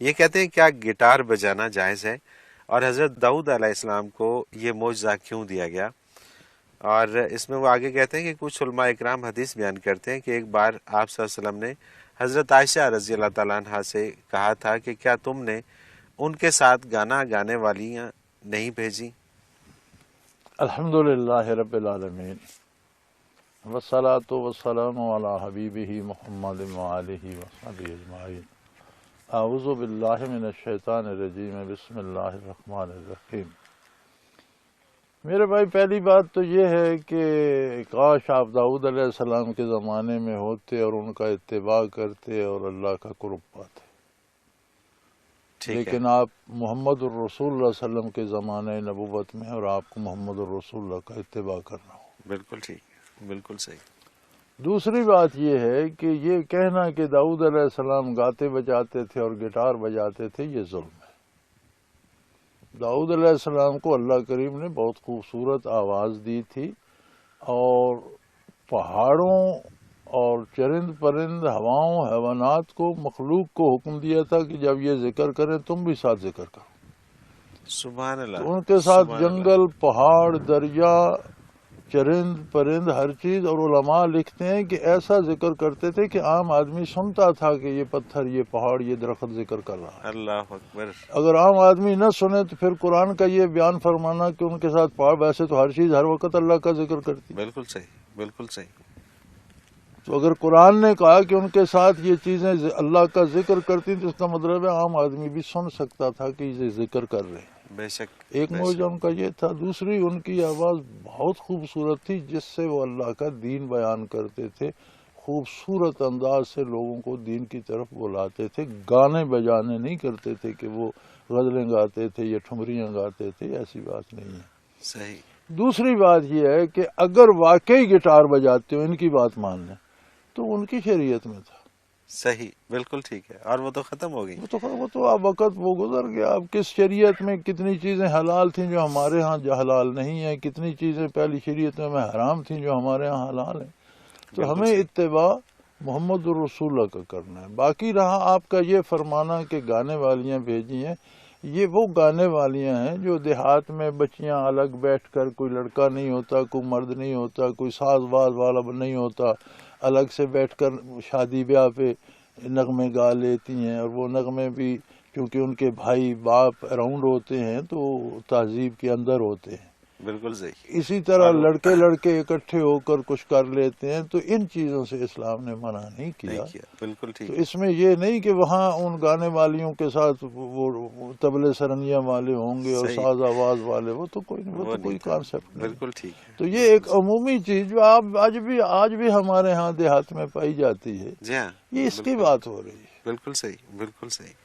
یہ کہتے ہیں کیا گٹار بجانا جائز ہے، اور حضرت داؤد علیہ السلام کو یہ معجزہ کیوں دیا گیا؟ اور اس میں وہ آگے کہتے ہیں کہ کچھ علماء اکرام حدیث بیان کرتے ہیں کہ ایک بار آپ صلی اللہ علیہ وسلم نے حضرت عائشہ رضی اللہ تعالیٰ عنہ سے کہا تھا کہ کیا تم نے ان کے ساتھ گانا گانے والیاں نہیں بھیجی؟ الحمدللہ رب العالمین والصلاة والسلام علی حبیبہ محمد وآلہ وصحبہ اجمعین۔ اعوذ باللہ من الشیطان الرجیم، بسم اللہ الرحمن الرحیم۔ میرے بھائی، پہلی بات تو یہ ہے کہ کاش آپ داؤد علیہ السلام کے زمانے میں ہوتے اور ان کا اتباع کرتے اور اللہ کا قرب پاتے، لیکن آپ محمد الرسول اللہ علیہ وسلم کے زمانے نبوت میں اور آپ کو محمد الرسول اللہ کا اتباع کرنا ہو۔ بالکل ٹھیک، بالکل صحیح۔ دوسری بات یہ ہے کہ یہ کہنا کہ داؤد علیہ السلام گاتے بجاتے تھے اور گٹار بجاتے تھے، یہ ظلم ہے۔ داؤد علیہ السلام کو اللہ کریم نے بہت خوبصورت آواز دی تھی، اور پہاڑوں اور چرند پرند، ہواؤں، حیوانات کو، مخلوق کو حکم دیا تھا کہ جب یہ ذکر کریں تم بھی ساتھ ذکر کرو۔ سبحان اللہ۔ تو ان کے ساتھ جنگل، پہاڑ، دریا، چرند پرند، ہر چیز، اور علماء لکھتے ہیں کہ ایسا ذکر کرتے تھے کہ عام آدمی سنتا تھا کہ یہ پتھر، یہ پہاڑ، یہ درخت ذکر کر رہا ہے۔ اللہ اکبر۔ اگر عام آدمی نہ سنے تو پھر قرآن کا یہ بیان فرمانا کہ ان کے ساتھ پہاڑ، ویسے تو ہر چیز ہر وقت اللہ کا ذکر کرتی۔ بالکل صحیح، بالکل صحیح۔ تو اگر قرآن نے کہا کہ ان کے ساتھ یہ چیزیں اللہ کا ذکر کرتی تو اس کا مطلب ہے عام آدمی بھی سن سکتا تھا کہ یہ ذکر کر رہے ہیں۔ بے شک۔ ایک معجزہ ان کا یہ تھا۔ دوسری، ان کی آواز بہت خوبصورت تھی جس سے وہ اللہ کا دین بیان کرتے تھے، خوبصورت انداز سے لوگوں کو دین کی طرف بلاتے تھے۔ گانے بجانے نہیں کرتے تھے کہ وہ غزلیں گاتے تھے یا ٹھمریاں گاتے تھے، ایسی بات نہیں ہے۔ صحیح۔ دوسری بات یہ ہے کہ اگر واقعی گٹار بجاتے ہو، ان کی بات مان لیں، تو ان کی شریعت میں تھا۔ صحیح، بالکل ٹھیک ہے، اور وہ تو ختم ہو گئی۔ وہ تو اب وقت وہ گزر گیا۔ اب کس شریعت میں کتنی چیزیں حلال تھیں جو ہمارے ہاں حلال نہیں ہیں، کتنی چیزیں پہلی شریعت میں حرام تھیں جو ہمارے ہاں حلال ہیں۔ تو ہمیں اتباع محمد الرسول اللہ کا کرنا ہے۔ باقی رہا آپ کا یہ فرمانا کہ گانے والیاں بھیجی ہیں، یہ وہ گانے والیاں ہیں جو دیہات میں بچیاں الگ بیٹھ کر، کوئی لڑکا نہیں ہوتا، کوئی مرد نہیں ہوتا، کوئی ساز باز والا نہیں ہوتا، الگ سے بیٹھ کر شادی بیاہ پہ نغمے گا لیتی ہیں، اور وہ نغمے بھی چونکہ ان کے بھائی باپ اراؤنڈ ہوتے ہیں تو تہذیب کے اندر ہوتے ہیں۔ بالکل صحیح۔ اسی طرح لڑکے لڑکے اکٹھے ہو کر کچھ کر لیتے ہیں، تو ان چیزوں سے اسلام نے منع نہیں کیا۔ بالکل ٹھیک۔ تو اس میں یہ نہیں کہ وہاں ان گانے والیوں کے ساتھ وہ طبلے سرنیاں والے ہوں گے اور ساز آواز والے، وہ تو کوئی کانسیپٹ نہیں۔ بالکل ٹھیک ہے۔ تو یہ ایک عمومی چیز جو آج بھی ہمارے ہاں دیہات میں پائی جاتی ہے، جی ہاں، یہ اس کی بات ہو رہی ہے۔ بالکل صحیح، بالکل صحیح۔